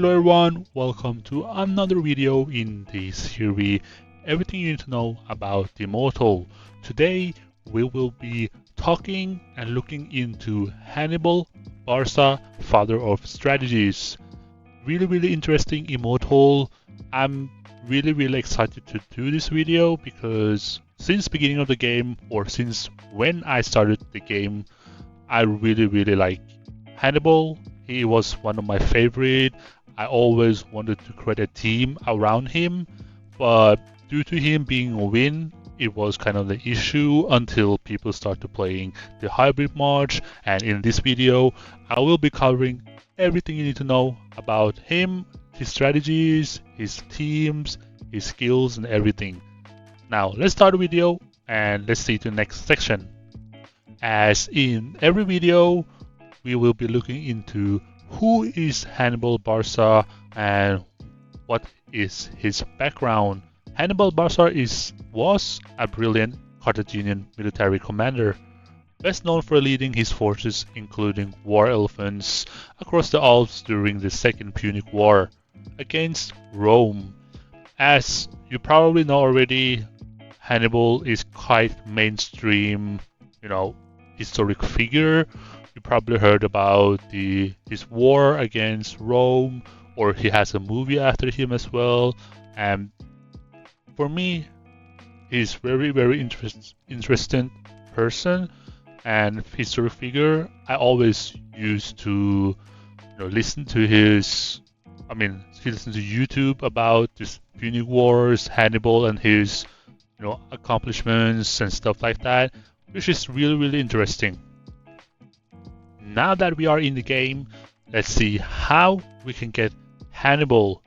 Hello everyone, welcome to another video in this series, everything you need to know about the Immortal. Today we will be talking and looking into Hannibal Barca, father of strategies. Really interesting Immortal. I'm really excited to do this video because since beginning of the game, or since when I started the game, I really like Hannibal. He was one of my favorite. I always wanted to create a team around him, but due to him being a win, it was kind of the issue until people started playing the hybrid march. And in this video, I will be covering everything you need to know about him, his strategies, his teams, his skills, and everything. Now, let's start the video and let's see the next section. As in every video, we will be looking into who is Hannibal Barca and what is his background. Hannibal Barca was a brilliant Carthaginian military commander, best known for leading his forces, including war elephants, across the Alps during the Second Punic War against Rome. As you probably know already, Hannibal is quite mainstream, historic figure. You probably heard about his war against Rome, or he has a movie after him as well. And for me, he's very interesting person and historic figure. I always used to listen to he listened to YouTube about this Punic Wars, Hannibal, and his accomplishments and stuff like that, which is really interesting. Now that we are in the game, let's see how we can get Hannibal.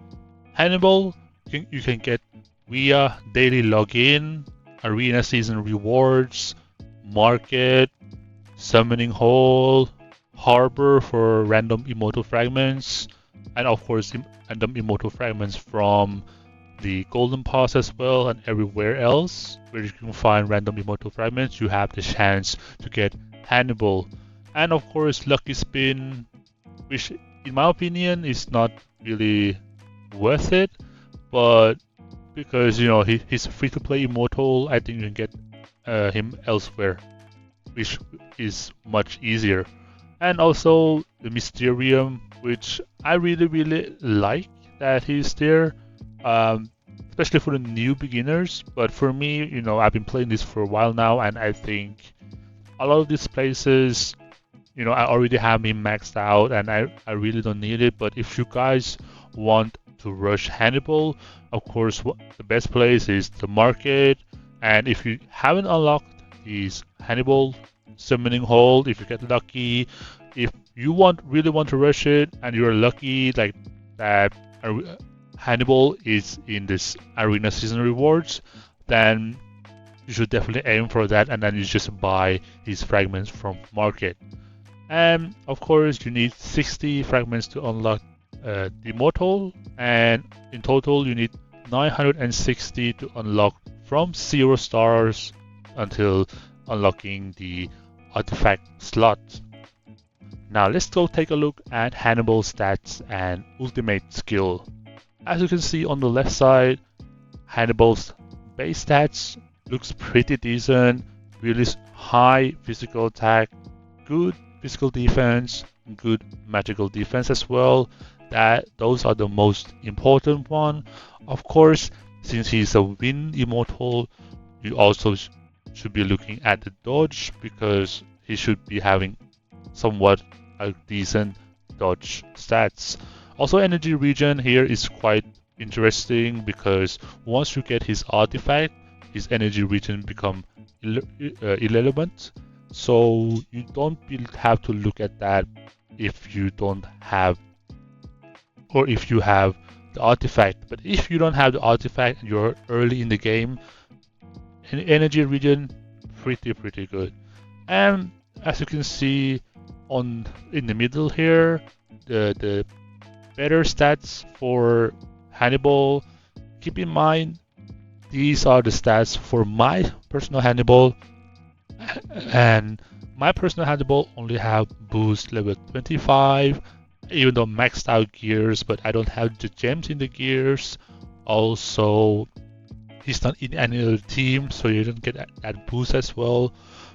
Hannibal you can get via daily login, arena season rewards, market, summoning hole, harbor for random immortal fragments, and of course random immortal fragments from the golden pass as well, and everywhere else where you can find random immortal fragments, you have the chance to get Hannibal. And of course, lucky spin, which in my opinion is not really worth it, but because he's free to play immortal, I think you can get him elsewhere, which is much easier. And also the Mysterium, which I really like that he's there, especially for the new beginners. But for me, I've been playing this for a while now, and I think a lot of these places, I already have him maxed out and I really don't need it. But if you guys want to rush Hannibal, of course, the best place is the market. And if you haven't unlocked these Hannibal summoning hold, if you get lucky, if you really want to rush it and you're lucky like that Hannibal is in this arena season rewards, then you should definitely aim for that, and then you just buy these fragments from market. And of course, you need 60 fragments to unlock the Immortal, and in total, you need 960 to unlock from 0 stars until unlocking the artifact slot. Now, let's go take a look at Hannibal's stats and ultimate skill. As you can see on the left side, Hannibal's base stats looks pretty decent, really high physical attack, good physical defense, good magical defense as well. Those are the most important one. Of course, since he's a win immortal, you also should be looking at the dodge, because he should be having somewhat a decent dodge stats. Also, energy regen here is quite interesting because once you get his artifact, his energy regen become irrelevant. So you don't have to look at that if you don't have, or if you have the artifact. But if you don't have the artifact and you're early in the game, energy regen pretty good. And as you can see in the middle here, the better stats for Hannibal. Keep in mind, these are the stats for my personal Hannibal, and my personal Hannibal only have boost level 25, even though maxed out gears, but I don't have the gems in the gears. Also, he's not in any other team, so you don't get that boost as well.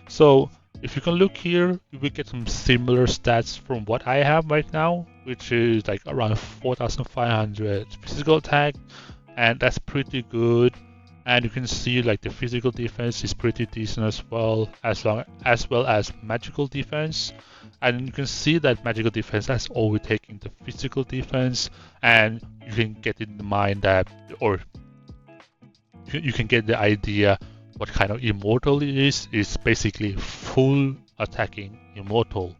So if you can look here, you will get some similar stats from what I have right now, which is like around 4,500 physical attack, and that's pretty good. And you can see like the physical defense is pretty decent as well as magical defense. And you can see that magical defense has overtaken the physical defense, and you can get in mind that, or you can get the idea what kind of immortal it is. It's basically full attacking immortal.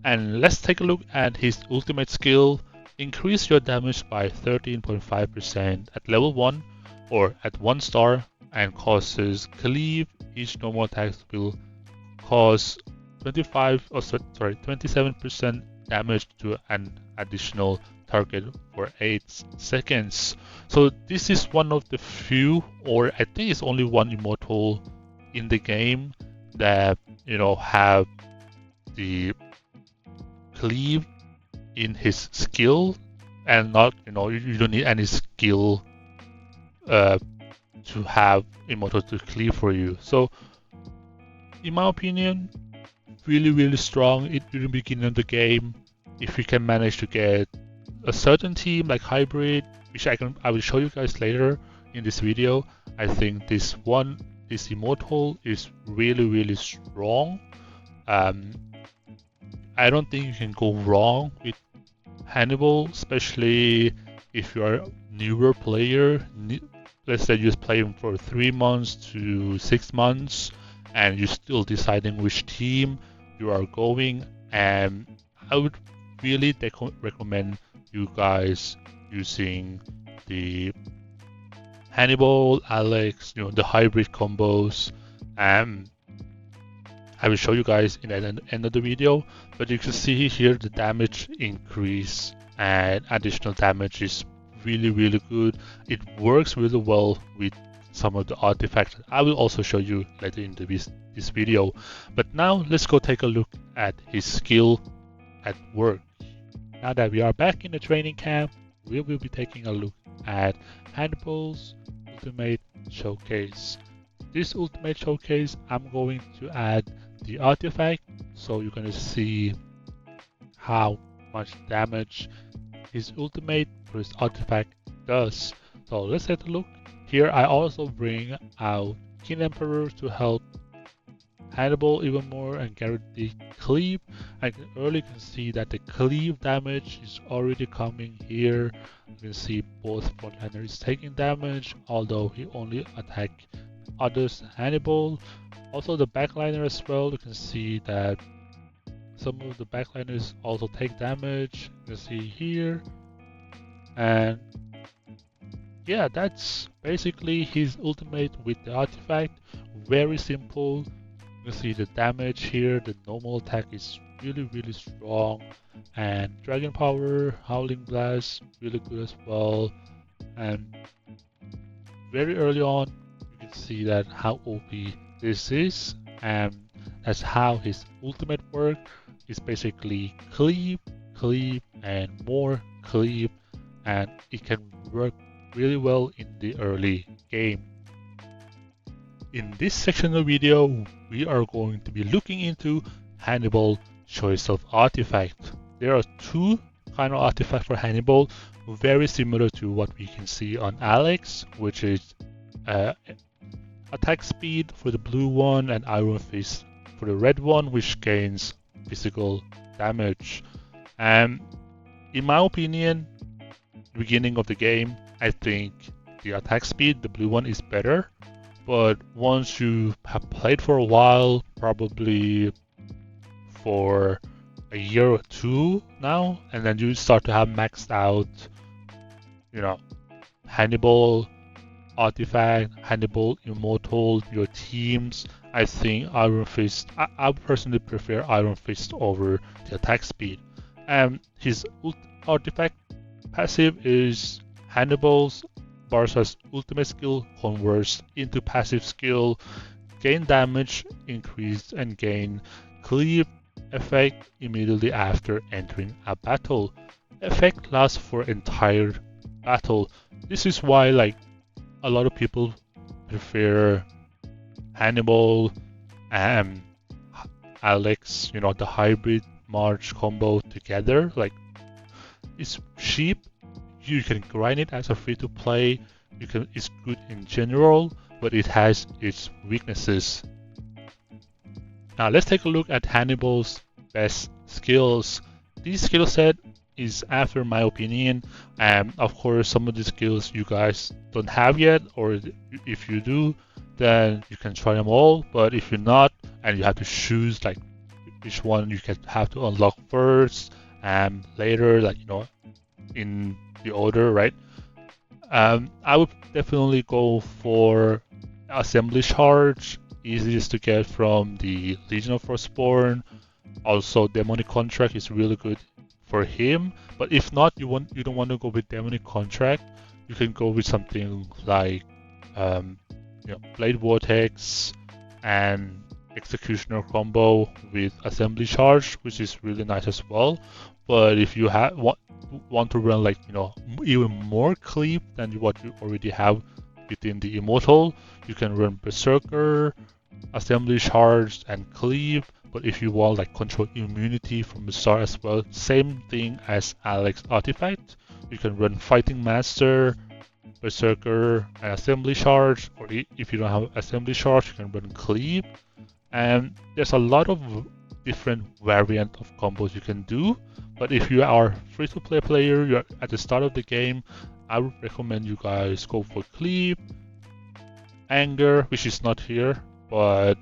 And let's take a look at his ultimate skill. Increase your damage by 13.5% at level 1 or at 1 star, and causes cleave. Each normal attack will cause 27% damage to an additional target for 8 seconds. So this is one of the few, or I think it's only one immortal in the game that have the cleave in his skill, and not you don't need any skill to have immortal to cleave for you. So in my opinion, really strong in the beginning of the game. If you can manage to get a certain team like hybrid, which I will show you guys later in this video, I think this immortal is really strong. I don't think you can go wrong with Hannibal, especially if you are a newer player. Let's say you play him for 3 months to 6 months, and you're still deciding which team you are going. And I would really recommend you guys using the Hannibal, Alex, the hybrid combos. I will show you guys in the end of the video, but you can see here the damage increase and additional damage is really good. It works really well with some of the artifacts that I will also show you later in this video. But now let's go take a look at his skill at work. Now that we are back in the training camp, we will be taking a look at Hannibal's ultimate showcase. This ultimate showcase, I'm going to add the artifact, so you're going to see how much damage his ultimate for his artifact does. So let's take a look. Here I also bring out King Emperor to help Hannibal even more and get the cleave. I can early can see that the cleave damage is already coming here. You can see both frontliner is taking damage, although he only attack others Hannibal. Also the backliner as well, you can see that some of the backliners also take damage. You can see here. And yeah, that's basically his ultimate with the artifact. Very simple. You can see the damage here. The normal attack is really strong, and dragon power, howling blast, really good as well. And very early on, you can see that how OP this is, and that's how his ultimate work is basically cleave, and more cleave, and it can work really well in the early game. In this section of the video, we are going to be looking into Hannibal choice of artifact. There are 2 kind of artifacts for Hannibal, very similar to what we can see on Alex, which is attack speed for the blue one and Iron Fist for the red one, which gains physical damage. And in my opinion, beginning of the game, I think the attack speed, the blue one, is better. But once you have played for a while, probably for a year or 2 now, and then you start to have maxed out, Hannibal artifact, Hannibal immortal, your teams, I think Iron Fist, I personally prefer Iron Fist over the attack speed. And his artifact passive is Hannibal's Barca's ultimate skill converts into passive skill, gain damage increased and gain cleave effect immediately after entering a battle. Effect lasts for entire battle. This is why like a lot of people prefer Hannibal and Alex, the hybrid March combo together. Like it's cheap. You can grind it as a free to play. It's good in general, but it has its weaknesses. Now let's take a look at Hannibal's best skills. This skill set is after my opinion, and of course some of the skills you guys don't have yet, or if you do, then you can try them all. But if you're not, and you have to choose like which one you can have to unlock first and later, like in the order, right? I would definitely go for assembly charge, easiest to get from the Legion of Firstborn. Also, demonic contract is really good for him. But if not, you don't want to go with demonic contract. You can go with something like blade vortex and executioner combo with assembly charge, which is really nice as well. But if you want to run like even more cleave than what you already have within the immortal, you can run berserker, assembly charge, and cleave. But if you want like control immunity from the start as well, same thing as Alex artifact, you can run fighting master, berserker, and assembly charge. Or if you don't have assembly charge, you can run cleave. And there's a lot of different variant of combos you can do. But if you are free-to-play player, you're at the start of the game, I would recommend you guys go for cleave, anger, which is not here, but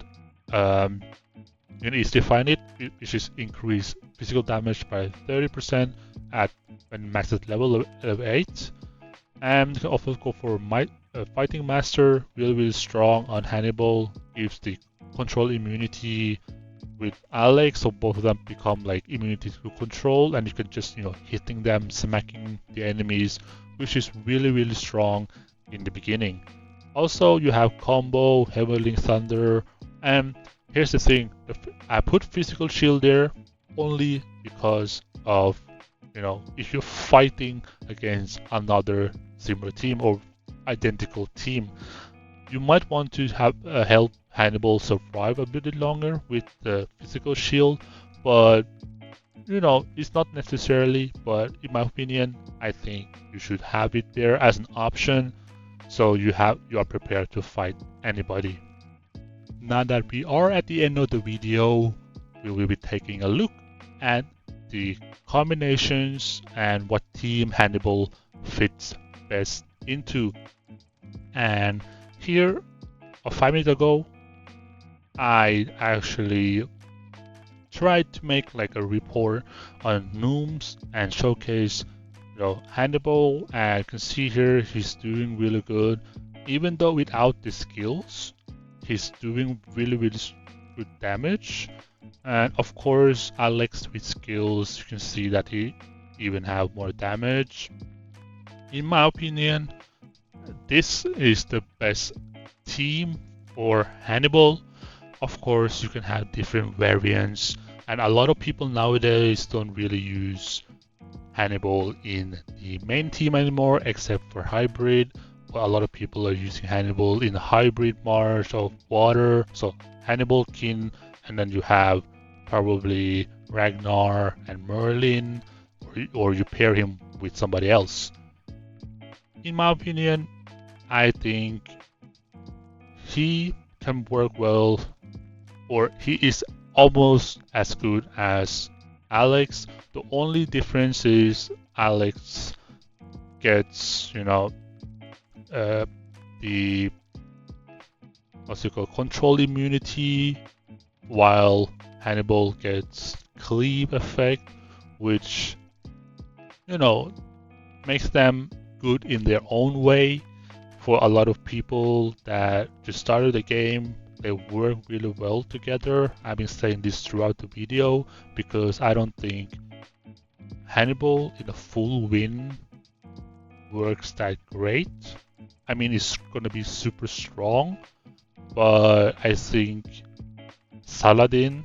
you can easily find it, which is increase physical damage by 30% at when maxed at level 8. And you can also go for fighting master, really strong on Hannibal, gives the control immunity with Alex, so both of them become like immunity to control, and you can just hitting them, smacking the enemies, which is really strong in the beginning. Also, you have combo, Heavenly Thunder, and here's the thing: I put physical shield there only because of if you're fighting against another similar team or identical team, you might want to have help Hannibal survive a bit longer with the physical shield, but it's not necessarily. But in my opinion, I think you should have it there as an option, so you are prepared to fight anybody. Now that we are at the end of the video, we will be taking a look at the combinations and what team Hannibal fits best into. And here, 5 minutes ago, I actually tried to make like a report on Nooms and showcase Hannibal, and you can see here he's doing really good. Even though without the skills, he's doing really good damage. And of course, Alex with skills, you can see that he even have more damage. In my opinion, this is the best team for Hannibal. Of course, you can have different variants, and a lot of people nowadays don't really use Hannibal in the main team anymore, except for hybrid. But a lot of people are using Hannibal in the hybrid march of water. So Hannibal, Kin, and then you have probably Ragnar and Merlin, or you pair him with somebody else. In my opinion, I think he can work well, or he is almost as good as Alex. The only difference is Alex gets, the control immunity, while Hannibal gets cleave effect, which makes them good in their own way. For a lot of people that just started the game, they work really well together. I've been saying this throughout the video because I don't think Hannibal in a full win works that great. I mean, it's gonna be super strong, but I think Saladin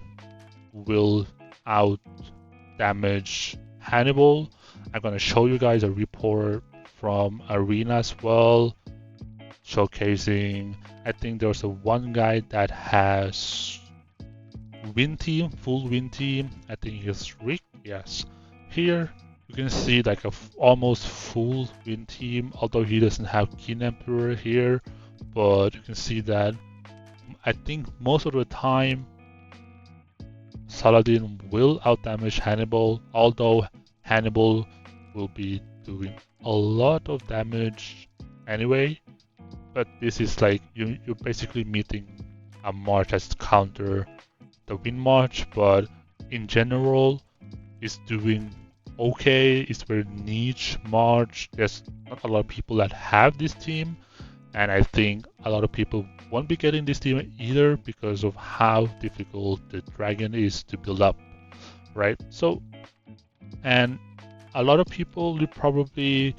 will out damage Hannibal. I'm gonna show you guys a report from Arena as well, showcasing. I think there's a one guy that has win team, full win team. I think he's Rick. Yes, here you can see like a almost full win team, although he doesn't have King Emperor here, but you can see that I think most of the time Saladin will outdamage Hannibal, although Hannibal will be doing a lot of damage anyway. But this is like you're basically meeting a March that's counter the win March, but in general it's doing okay. It's very niche March. There's not a lot of people that have this team, and I think a lot of people won't be getting this team either because of how difficult the dragon is to build up, right? So, and a lot of people will probably,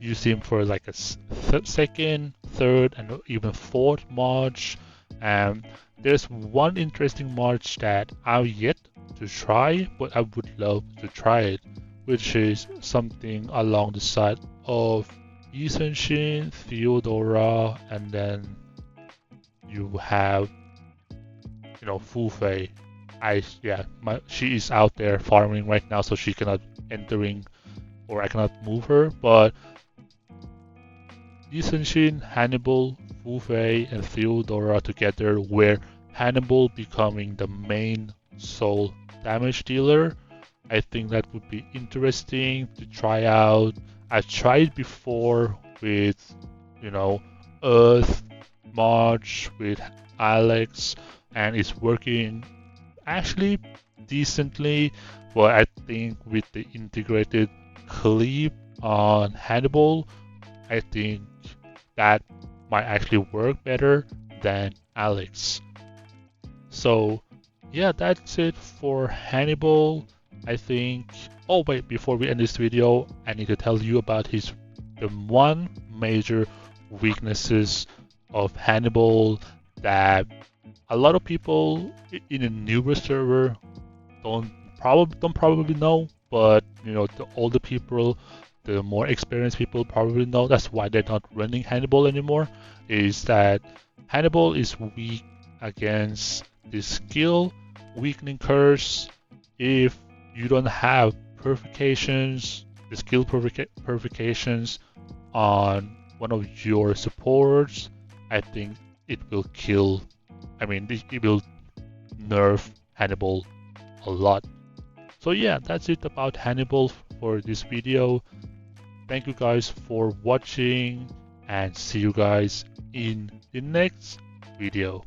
use him for like a second, third, and even fourth March. And there's one interesting March that I've yet to try, but I would love to try it, which is something along the side of Isenshin, Theodora, and then you have, Fu Fei. She is out there farming right now, so she cannot entering, or I cannot move her. But Isenshin, Hannibal, Fu Fei, and Theodora together, where Hannibal becoming the main soul damage dealer. I think that would be interesting to try out. I tried before with, Earth, March, with Alex, and it's working actually decently. But I think with the integrated clip on Hannibal, I think that might actually work better than Alex. So yeah, that's it for Hannibal. I think. Oh wait, before we end this video, I need to tell you about the one major weaknesses of Hannibal that a lot of people in a newer server don't probably know, but the older people, the more experienced people probably know. That's why they're not running Hannibal anymore. Is that Hannibal is weak against the skill weakening curse if you don't have purifications, the skill purifications on one of your supports. I think it will kill. It will nerf Hannibal a lot. So yeah, that's it about Hannibal for this video. Thank you guys for watching, and see you guys in the next video.